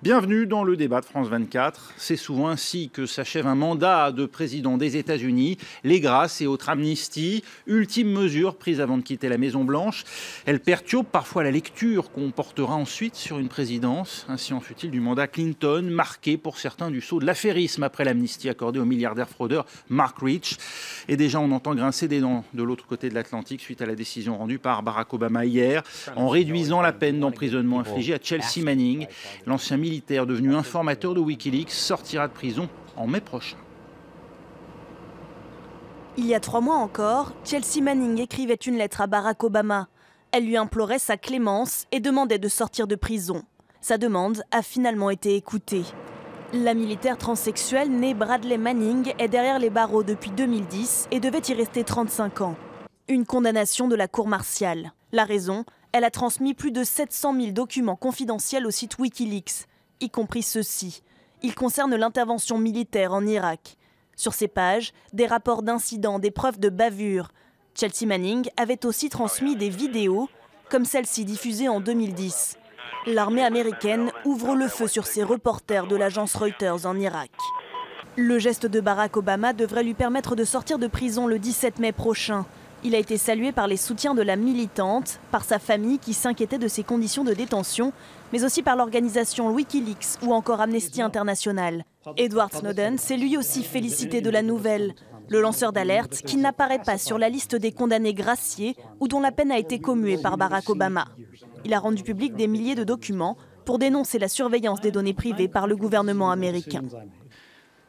Bienvenue dans le débat de France 24. C'est souvent ainsi que s'achève un mandat de président des États-Unis. Les grâces et autres amnisties, ultime mesure prise avant de quitter la Maison-Blanche. Elle perturbe parfois la lecture qu'on portera ensuite sur une présidence. Ainsi en fut-il du mandat Clinton, marqué pour certains du sceau de l'affairisme après l'amnistie accordée au milliardaire fraudeur Mark Rich. Et déjà on entend grincer des dents de l'autre côté de l'Atlantique suite à la décision rendue par Barack Obama hier, en réduisant la peine d'emprisonnement infligée à Chelsea Manning. L'ancien militaire devenu informateur de Wikileaks sortira de prison en mai prochain. Il y a 3 mois encore, Chelsea Manning écrivait une lettre à Barack Obama. Elle lui implorait sa clémence et demandait de sortir de prison. Sa demande a finalement été écoutée. La militaire transsexuelle née Bradley Manning est derrière les barreaux depuis 2010 et devait y rester 35 ans. Une condamnation de la cour martiale. La raison, elle a transmis plus de 700 000 documents confidentiels au site Wikileaks, y compris ceux-ci. Ils concernent l'intervention militaire en Irak. Sur ces pages, des rapports d'incidents, des preuves de bavures. Chelsea Manning avait aussi transmis des vidéos, comme celle-ci diffusée en 2010. L'armée américaine ouvre le feu sur ces reporters de l'agence Reuters en Irak. Le geste de Barack Obama devrait lui permettre de sortir de prison le 17 mai prochain. Il a été salué par les soutiens de la militante, par sa famille qui s'inquiétait de ses conditions de détention, mais aussi par l'organisation Wikileaks ou encore Amnesty International. Edward Snowden s'est lui aussi félicité de la nouvelle. Le lanceur d'alerte qui n'apparaît pas sur la liste des condamnés graciés ou dont la peine a été commuée par Barack Obama. Il a rendu public des milliers de documents pour dénoncer la surveillance des données privées par le gouvernement américain.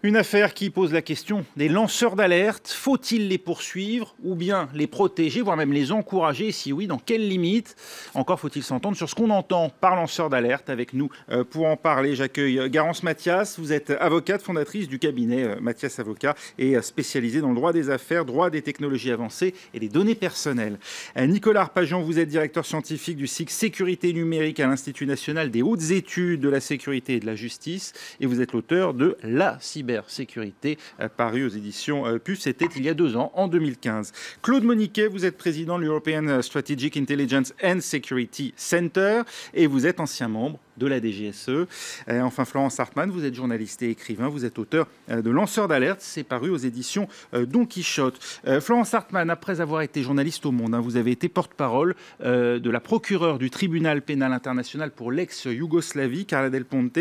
Une affaire qui pose la question des lanceurs d'alerte. Faut-il les poursuivre ou bien les protéger, voire même les encourager? Et si oui, dans quelles limites? Encore faut-il s'entendre sur ce qu'on entend par lanceur d'alerte. Avec nous pour en parler, j'accueille Garance Mathias. Vous êtes avocate fondatrice du cabinet Mathias Avocat et spécialisée dans le droit des affaires, droit des technologies avancées et les données personnelles. Nicolas Arpajon, vous êtes directeur scientifique du SIC Sécurité numérique à l'Institut national des hautes études de la sécurité et de la justice. Et vous êtes l'auteur de La cybersécurité, paru aux éditions PUF, c'était il y a 2 ans, en 2015. Claude Moniquet, vous êtes président de l'European Strategic Intelligence and Security Center et vous êtes ancien membre de la DGSE. Enfin, Florence Hartmann, vous êtes journaliste et écrivain, vous êtes auteur de Lanceur d'alerte, c'est paru aux éditions Don Quichotte. Florence Hartmann, après avoir été journaliste au Monde, vous avez été porte-parole de la procureure du tribunal pénal international pour l'ex-Yougoslavie, Carla Del Ponte.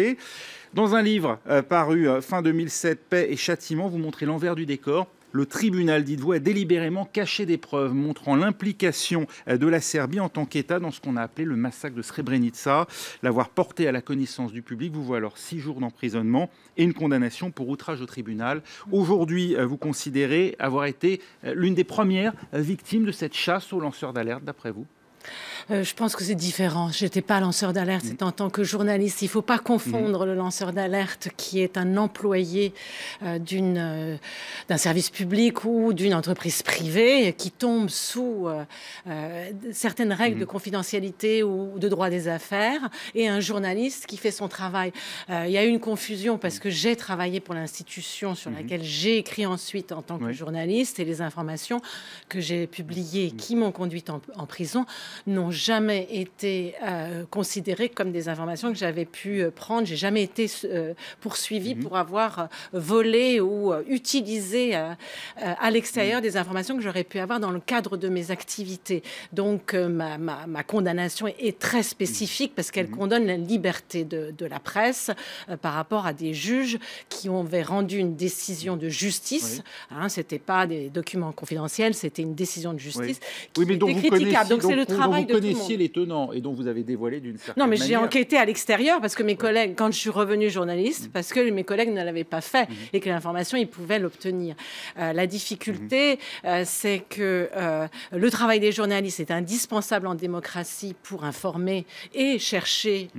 Dans un livre paru fin 2007, Paix et châtiment, vous montrez l'envers du décor. Le tribunal, dites-vous, a délibérément caché des preuves montrant l'implication de la Serbie en tant qu'État dans ce qu'on a appelé le massacre de Srebrenica. L'avoir porté à la connaissance du public vous vaut alors 6 jours d'emprisonnement et une condamnation pour outrage au tribunal. Aujourd'hui, vous considérez avoir été l'une des premières victimes de cette chasse aux lanceurs d'alerte, d'après vous? Je pense que c'est différent. Je n'étais pas lanceur d'alerte, c'est en tant que journaliste. Il ne faut pas confondre le lanceur d'alerte qui est un employé d'un service public ou d'une entreprise privée qui tombe sous certaines règles de confidentialité ou de droit des affaires et un journaliste qui fait son travail. Il y a eu une confusion parce que j'ai travaillé pour l'institution sur laquelle j'ai écrit ensuite en tant que journaliste et les informations que j'ai publiées qui m'ont conduite en prison n'ont jamais été considérées comme des informations que j'avais pu prendre. J'ai jamais été poursuivie pour avoir volé ou utilisé à l'extérieur des informations que j'aurais pu avoir dans le cadre de mes activités. Donc ma condamnation est très spécifique parce qu'elle condamne la liberté de la presse par rapport à des juges qui avaient rendu une décision de justice. C'était pas des documents confidentiels, c'était une décision de justice qui était critiquable. Donc c'est le travail de tout le monde. Les tenants et dont vous avez dévoilé d'une certaine manière. Non, mais j'ai enquêté à l'extérieur parce que mes collègues, quand je suis revenue journaliste, parce que mes collègues ne l'avaient pas fait et que l'information, ils pouvaient l'obtenir. La difficulté, c'est que le travail des journalistes est indispensable en démocratie pour informer et chercher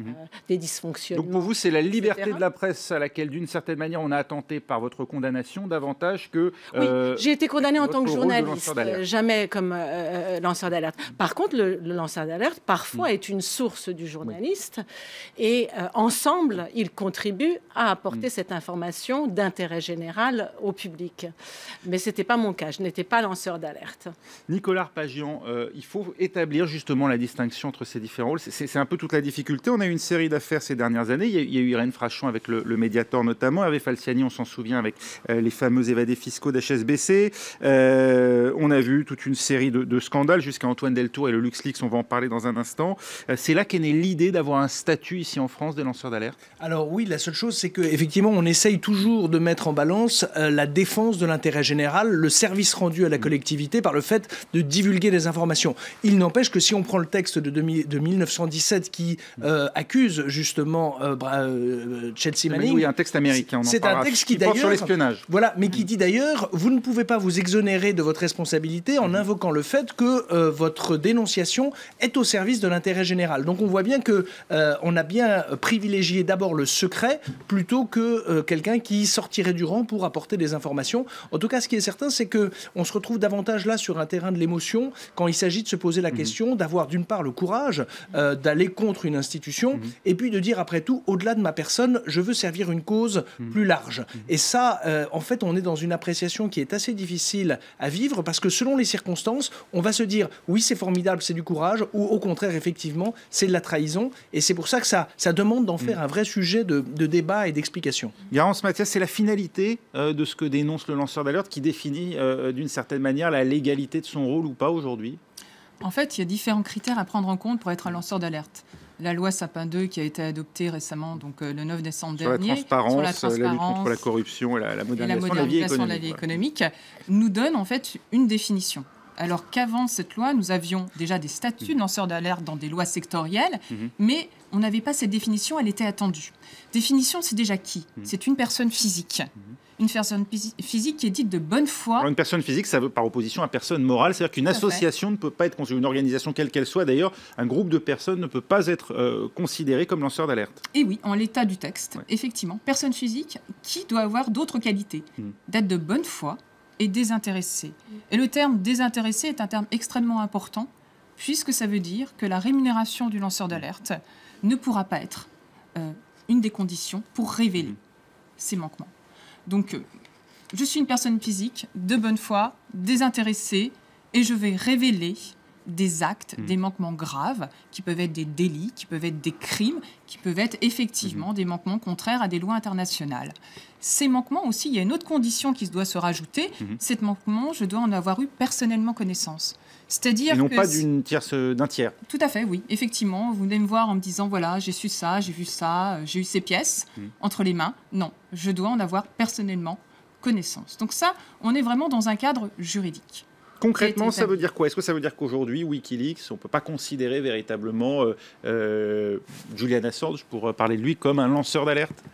des dysfonctionnements. Donc pour vous, c'est la liberté de la presse à laquelle, d'une certaine manière, on a attenté par votre condamnation davantage que... Oui, j'ai été condamnée en tant que journaliste, jamais comme lanceur d'alerte. Par contre, le lanceur d'alerte, parfois, est une source du journaliste. Et ensemble, ils contribuent à apporter cette information d'intérêt général au public. Mais ce n'était pas mon cas. Je n'étais pas lanceur d'alerte. Nicolas Arpagian, il faut établir justement la distinction entre ces différents rôles. C'est un peu toute la difficulté. On a eu une série d'affaires ces dernières années. Il y a eu Irène Frachon avec le Mediator notamment, Hervé Falciani, on s'en souvient, avec les fameux évadés fiscaux d'HSBC. On a vu toute une série de scandales jusqu'à Antoine Deltour et le LuxLeaks, on va en parler dans un instant. C'est là qu'est née l'idée d'avoir un statut ici en France des lanceurs d'alerte. Alors oui, la seule chose, c'est qu'effectivement, on essaye toujours de mettre en balance la défense de l'intérêt général, le service rendu à la collectivité par le fait de divulguer des informations. Il n'empêche que si on prend le texte de 1917 qui accuse justement Chelsea Manning... Oui, un texte américain, c'est un texte qui porte sur l'espionnage. Voilà, mais qui dit d'ailleurs, vous ne pouvez pas vous exonérer de votre responsabilité en invoquant le fait que votre dénonciation est au service de l'intérêt général. Donc on voit bien que on a bien privilégié d'abord le secret plutôt que quelqu'un qui sortirait du rang pour apporter des informations. En tout cas, ce qui est certain, c'est que on se retrouve davantage là sur un terrain de l'émotion quand il s'agit de se poser la question, d'avoir d'une part le courage d'aller contre une institution et puis de dire après tout, au-delà de ma personne, je veux servir une cause plus large. Et ça, en fait, on est dans une appréciation qui est assez difficile à vivre parce que selon les circonstances, on va se dire oui, c'est formidable, c'est du courage, ou au contraire, effectivement, c'est de la trahison. Et c'est pour ça que ça demande d'en faire un vrai sujet de débat et d'explication. Garance Mathias, c'est la finalité de ce que dénonce le lanceur d'alerte qui définit d'une certaine manière la légalité de son rôle ou pas aujourd'hui? En fait, il y a différents critères à prendre en compte pour être un lanceur d'alerte. La loi Sapin 2 qui a été adoptée récemment, donc le 9 décembre dernier, sur la transparence, la lutte contre la corruption et la modernisation de la vie économique, nous donne en fait une définition. Alors qu'avant cette loi, nous avions déjà des statuts de lanceurs d'alerte dans des lois sectorielles, mais on n'avait pas cette définition, elle était attendue. Définition, c'est déjà qui? C'est une personne physique. Une personne physique qui est dite de bonne foi. Alors une personne physique, ça veut par opposition à personne morale, c'est-à-dire qu'une association ne peut pas être considérée, une organisation quelle qu'elle soit d'ailleurs, un groupe de personnes ne peut pas être considéré comme lanceur d'alerte. Et oui, en l'état du texte, effectivement, personne physique qui doit avoir d'autres qualités, d'être de bonne foi et désintéressé. Et le terme désintéressé est un terme extrêmement important, puisque ça veut dire que la rémunération du lanceur d'alerte ne pourra pas être une des conditions pour révéler ces manquements. Donc, je suis une personne physique, de bonne foi, désintéressée, et je vais révéler des actes, des manquements graves, qui peuvent être des délits, qui peuvent être des crimes, qui peuvent être effectivement des manquements contraires à des lois internationales. Ces manquements aussi, il y a une autre condition qui doit se rajouter, ces manquements, je dois en avoir eu personnellement connaissance. C'est-à-dire et non pas d'un tiers. Tout à fait, oui. Effectivement, vous venez me voir en me disant, voilà, j'ai su ça, j'ai vu ça, j'ai eu ces pièces entre les mains. Non, je dois en avoir personnellement connaissance. Donc ça, on est vraiment dans un cadre juridique. Concrètement, ça veut dire quoi? Est-ce que ça veut dire qu'aujourd'hui, Wikileaks, on ne peut pas considérer véritablement Julian Assange, pour parler de lui, comme un lanceur d'alerte?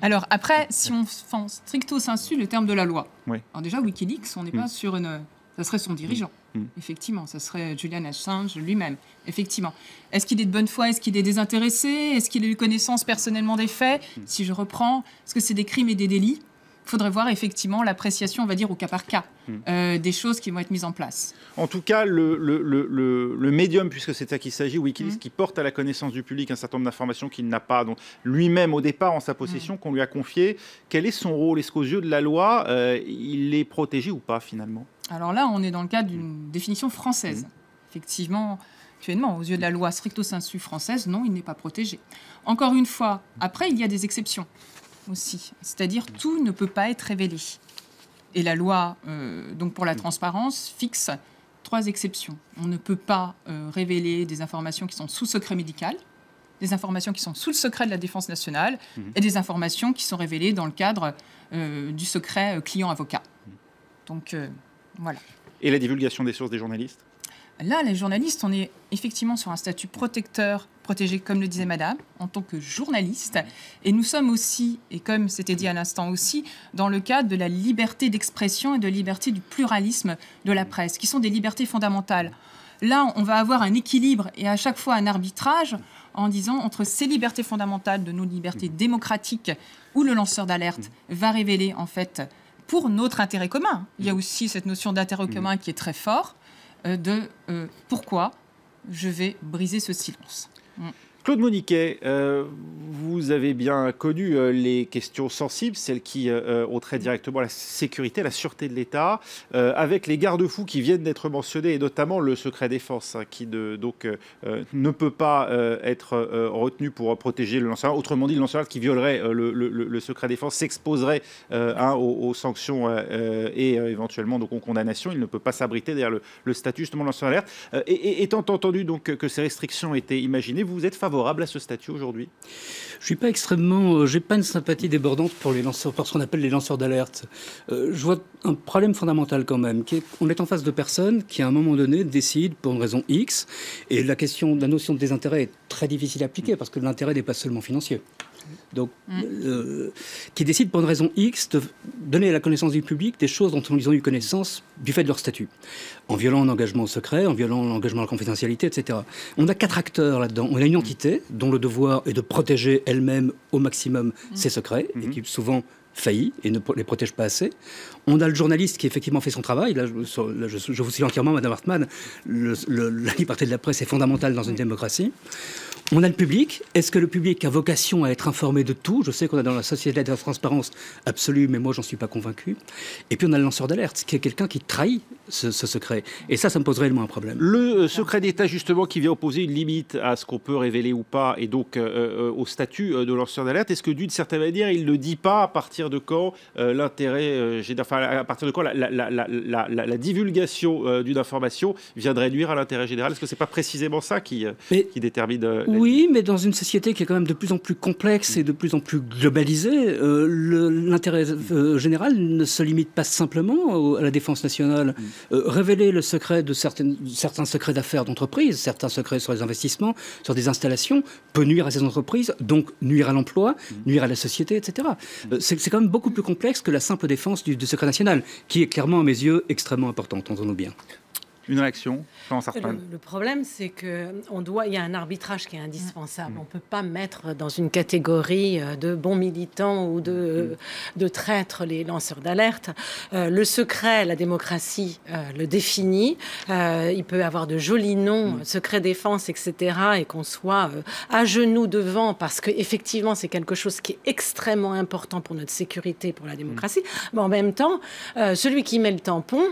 Alors après, si on fait stricto sensu le terme de la loi, oui. Alors déjà, Wikileaks, on n'est pas sur une... Ça serait son dirigeant, effectivement. Ça serait Julian Assange lui-même, effectivement. Est-ce qu'il est de bonne foi? Est-ce qu'il est désintéressé? Est-ce qu'il a eu connaissance personnellement des faits? Si je reprends, est-ce que c'est des crimes et des délits? Il faudrait voir effectivement l'appréciation, on va dire, au cas par cas, des choses qui vont être mises en place. En tout cas, le médium, puisque c'est à qui il s'agit, Wikileaks, qui porte à la connaissance du public un certain nombre d'informations qu'il n'a pas donc lui-même au départ en sa possession, qu'on lui a confié. Quel est son rôle? Est-ce qu'aux yeux de la loi, il est protégé ou pas finalement? Alors là, on est dans le cadre d'une définition française. Effectivement, actuellement, aux yeux de la loi stricto sensu française, non, il n'est pas protégé. Encore une fois, après, il y a des exceptions aussi. C'est-à-dire, tout ne peut pas être révélé. Et la loi, donc pour la transparence, fixe 3 exceptions. On ne peut pas révéler des informations qui sont sous secret médical, des informations qui sont sous le secret de la défense nationale et des informations qui sont révélées dans le cadre du secret client-avocat. Donc, voilà. Et la divulgation des sources des journalistes? Là, les journalistes, on est effectivement sur un statut protégé, comme le disait Madame, en tant que journaliste. Et nous sommes aussi, et comme c'était dit à l'instant aussi, dans le cadre de la liberté d'expression et de la liberté du pluralisme de la presse, qui sont des libertés fondamentales. Là, on va avoir un équilibre et à chaque fois un arbitrage en disant entre ces libertés fondamentales de nos libertés démocratiques, où le lanceur d'alerte va révéler, en fait, pour notre intérêt commun. Il y a aussi cette notion d'intérêt commun qui est très fort, pourquoi je vais briser ce silence. Claude Moniquet, vous avez bien connu les questions sensibles, celles qui ont trait directement à la sécurité, à la sûreté de l'État, avec les garde-fous qui viennent d'être mentionnés, et notamment le secret défense, qui ne peut pas être retenu pour protéger le lanceur d'alerte. Autrement dit, le lanceur d'alerte qui violerait le secret défense s'exposerait aux sanctions et éventuellement donc, aux condamnations. Il ne peut pas s'abriter derrière le statut justement de lanceur d'alerte. Étant entendu donc, que ces restrictions étaient imaginées, vous êtes favorable à ce statut aujourd'hui? Je suis pas extrêmement, j'ai pas une sympathie débordante pour les lanceurs, pour ce qu'on appelle les lanceurs d'alerte. Je vois un problème fondamental quand même, on est en face de personnes qui à un moment donné décident pour une raison X, et la notion de désintérêt est très difficile à appliquer parce que l'intérêt n'est pas seulement financier. Donc, qui décident pour une raison X de donner à la connaissance du public des choses dont ils ont eu connaissance du fait de leur statut, en violant un engagement au secret, en violant l'engagement à la confidentialité, etc. On a 4 acteurs là-dedans. On a une entité dont le devoir est de protéger elle-même au maximum ses secrets, et qui souvent faillit et ne les protège pas assez. On a le journaliste qui effectivement fait son travail. Là, je vous suis entièrement, Madame Hartmann. La liberté de la presse est fondamentale dans une démocratie. On a le public. Est-ce que le public a vocation à être informé de tout? Je sais qu'on a dans la société de la transparence absolue, mais moi, j'en suis pas convaincu. Et puis, on a le lanceur d'alerte, qui est quelqu'un qui trahit ce secret. Et ça me pose réellement un problème. Le secret d'État, justement, qui vient opposer une limite à ce qu'on peut révéler ou pas, et donc au statut de lanceur d'alerte, est-ce que d'une certaine manière, il ne dit pas à partir de quand l'intérêt, à partir de quand la divulgation d'une information viendrait nuire à l'intérêt général? Est-ce que c'est pas précisément ça qui détermine Oui, mais dans une société qui est quand même de plus en plus complexe et de plus en plus globalisée, l'intérêt général ne se limite pas simplement à la défense nationale. Révéler le secret de certains secrets d'affaires d'entreprises, certains secrets sur les investissements, sur des installations, peut nuire à ces entreprises, donc nuire à l'emploi, nuire à la société, etc. C'est quand même beaucoup plus complexe que la simple défense du secret national, qui est clairement, à mes yeux, extrêmement importante, entendons-nous bien. Une réaction, Le problème, c'est qu'il y a un arbitrage qui est indispensable. On ne peut pas mettre dans une catégorie de bons militants ou de traîtres les lanceurs d'alerte. Le secret, la démocratie le définit. Il peut avoir de jolis noms, secret défense, etc. Et qu'on soit à genoux devant, parce qu'effectivement, c'est quelque chose qui est extrêmement important pour notre sécurité, pour la démocratie. Mais en même temps, celui qui met le tampon,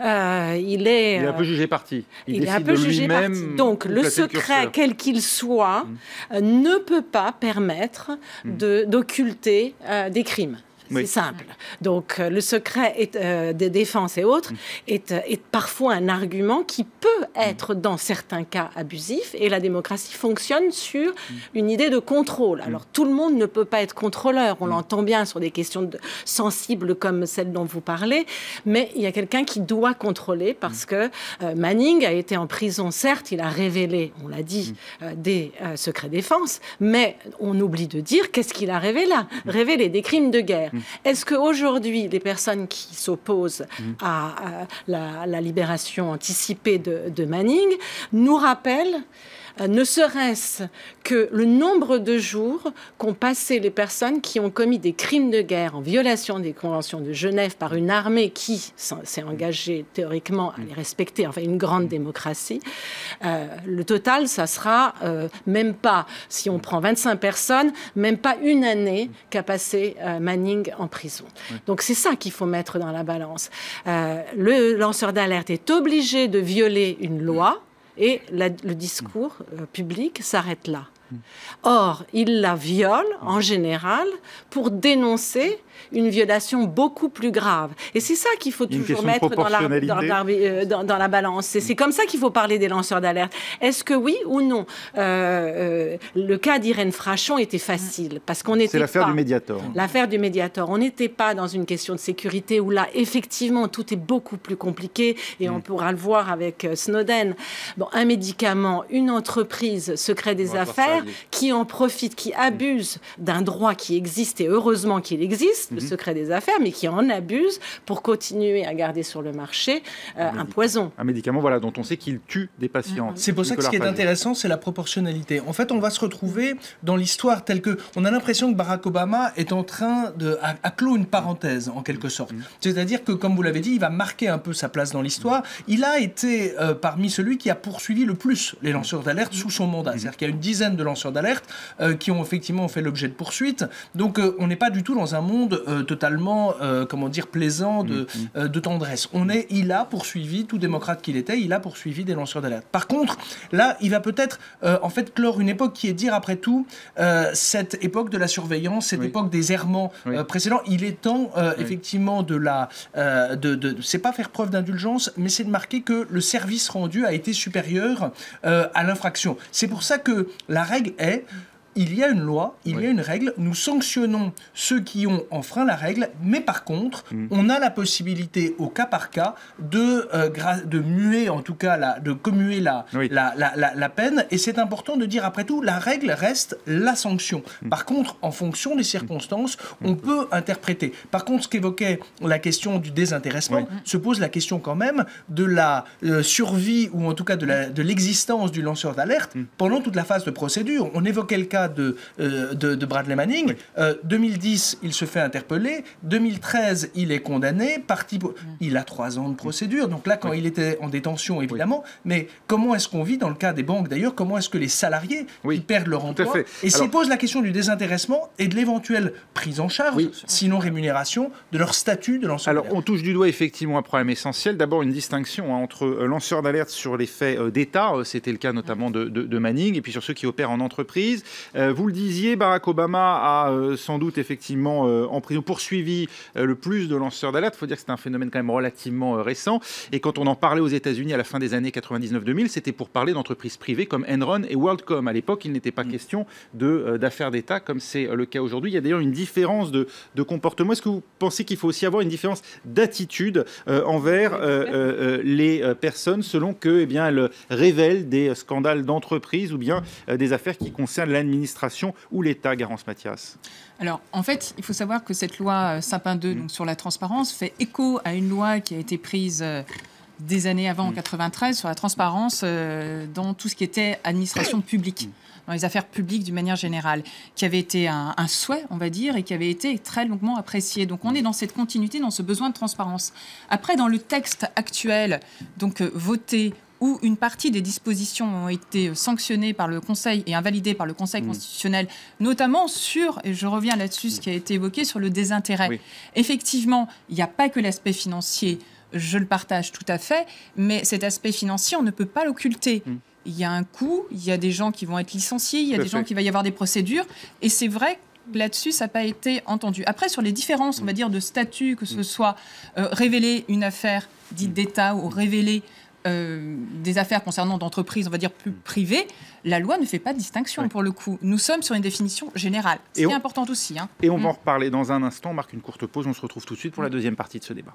il est un peu jugé parti. Il est un peu jugé parti. Donc, le secret, quel qu'il soit, ne peut pas permettre d'occulter des crimes. C'est simple. Donc, le secret des défenses et autres est parfois un argument qui peut être, dans certains cas, abusif. Et la démocratie fonctionne sur une idée de contrôle. Alors, tout le monde ne peut pas être contrôleur. On l'entend bien sur des questions sensibles comme celle dont vous parlez. Mais il y a quelqu'un qui doit contrôler parce que Manning a été en prison. Certes, il a révélé, on l'a dit, des secrets défense. Mais on oublie de dire qu'est-ce qu'il a révélé des crimes de guerre. Est-ce qu'aujourd'hui, les personnes qui s'opposent à la libération anticipée de Manning nous rappellent ne serait-ce que le nombre de jours qu'ont passé les personnes qui ont commis des crimes de guerre en violation des conventions de Genève par une armée qui s'est engagée théoriquement à les respecter, enfin une grande démocratie. Le total, ça sera même pas, si on prend 25 personnes, même pas une année qu'a passé Manning en prison. Donc c'est ça qu'il faut mettre dans la balance. Le lanceur d'alerte est obligé de violer une loi, et le discours public s'arrête là. Or, il la viole, en général, pour dénoncer une violation beaucoup plus grave. Et c'est ça qu'il faut toujours mettre dans la balance. C'est comme ça qu'il faut parler des lanceurs d'alerte. Est-ce que oui ou non le cas d'Irène Frachon était facile parce qu'on n'était pas... C'est l'affaire du Mediator. L'affaire du Mediator. On n'était pas dans une question de sécurité où là, effectivement, tout est beaucoup plus compliqué et on pourra le voir avec Snowden. Bon, un médicament, une entreprise, secret des affaires, qui en profite, qui abuse d'un droit qui existe et heureusement qu'il existe, garantissent le secret des affaires, mais qui en abusent pour continuer à garder sur le marché un poison. Un médicament, voilà, dont on sait qu'il tue des patients. C'est pour ça que ce qui est intéressant, c'est la proportionnalité. En fait, on va se retrouver dans l'histoire telle que... On a l'impression que Barack Obama est en train de... a clos une parenthèse, en quelque sorte. C'est-à-dire que, comme vous l'avez dit, il va marquer un peu sa place dans l'histoire. Il a été parmi celui qui a poursuivi le plus les lanceurs d'alerte sous son mandat. C'est-à-dire qu'il y a une dizaine de lanceurs d'alerte qui ont effectivement fait l'objet de poursuites. Donc, on n'est pas du tout dans un monde totalement, comment dire, plaisant de tendresse. Il a poursuivi, tout démocrate qu'il était, il a poursuivi des lanceurs d'alerte. Par contre, là, il va peut-être, en fait, clore une époque qui est dire, après tout, cette époque de la surveillance, cette époque des errements précédents. Il est temps, effectivement, c'est pas faire preuve d'indulgence, mais c'est de marquer que le service rendu a été supérieur à l'infraction. C'est pour ça que la règle est... Il y a une loi, il y a une règle, nous sanctionnons ceux qui ont enfreint la règle, mais par contre, on a la possibilité, au cas par cas, de muer, en tout cas, de commuer la peine. Et c'est important de dire, après tout, la règle reste la sanction. Par contre, en fonction des circonstances, on peut interpréter. Par contre, ce qu'évoquait la question du désintéressement, se pose la question quand même de la survie, ou en tout cas de l'existence du lanceur d'alerte pendant toute la phase de procédure. On évoquait le cas de Bradley Manning. 2010, il se fait interpeller. 2013, il est condamné. Il a 3 ans de procédure. Donc là, quand il était en détention, évidemment. Mais comment est-ce qu'on vit dans le cas des banques, d'ailleurs? Comment est-ce que les salariés qui perdent leur emploi? Et s'il pose la question du désintéressement et de l'éventuelle prise en charge, sinon rémunération, de leur statut de lanceur d'alerte. Alors, on touche du doigt effectivement un problème essentiel. D'abord, une distinction entre lanceurs d'alerte sur les faits d'État. C'était le cas notamment de Manning. Et puis sur ceux qui opèrent en entreprise. Vous le disiez, Barack Obama a sans doute effectivement en prison poursuivi le plus de lanceurs d'alerte. Il faut dire que c'est un phénomène quand même relativement récent. Et quand on en parlait aux États-Unis à la fin des années 99-2000, c'était pour parler d'entreprises privées comme Enron et WorldCom. À l'époque, il n'était pas question d'affaires d'État comme c'est le cas aujourd'hui. Il y a d'ailleurs une différence de comportement. Est-ce que vous pensez qu'il faut aussi avoir une différence d'attitude envers les personnes selon que, elles révèlent des scandales d'entreprise ou bien des affaires qui concernent l'administration ou l'État, Garance Mathias? Alors, en fait, il faut savoir que cette loi Sapin 2 donc, sur la transparence fait écho à une loi qui a été prise des années avant, en 93, sur la transparence dans tout ce qui était administration publique, dans les affaires publiques d'une manière générale, qui avait été un souhait, on va dire, et qui avait été très longuement apprécié. Donc, on est dans cette continuité, dans ce besoin de transparence. Après, dans le texte actuel, donc voté, où une partie des dispositions ont été sanctionnées par le Conseil et invalidées par le Conseil constitutionnel, notamment sur, et je reviens là-dessus, ce qui a été évoqué sur le désintérêt. Effectivement, il n'y a pas que l'aspect financier, je le partage tout à fait, mais cet aspect financier, on ne peut pas l'occulter. Il y a un coût, il y a des gens qui vont être licenciés, il y a des gens qui va y avoir des procédures, et c'est vrai là-dessus, ça n'a pas été entendu. Après, sur les différences, on va dire, de statut, que ce soit révéler une affaire dite d'État ou révéler des affaires concernant d'entreprises, on va dire, plus privées, la loi ne fait pas de distinction pour le coup. Nous sommes sur une définition générale, ce qui est important aussi. Et on va en reparler dans un instant. On marque une courte pause, on se retrouve tout de suite pour la deuxième partie de ce débat.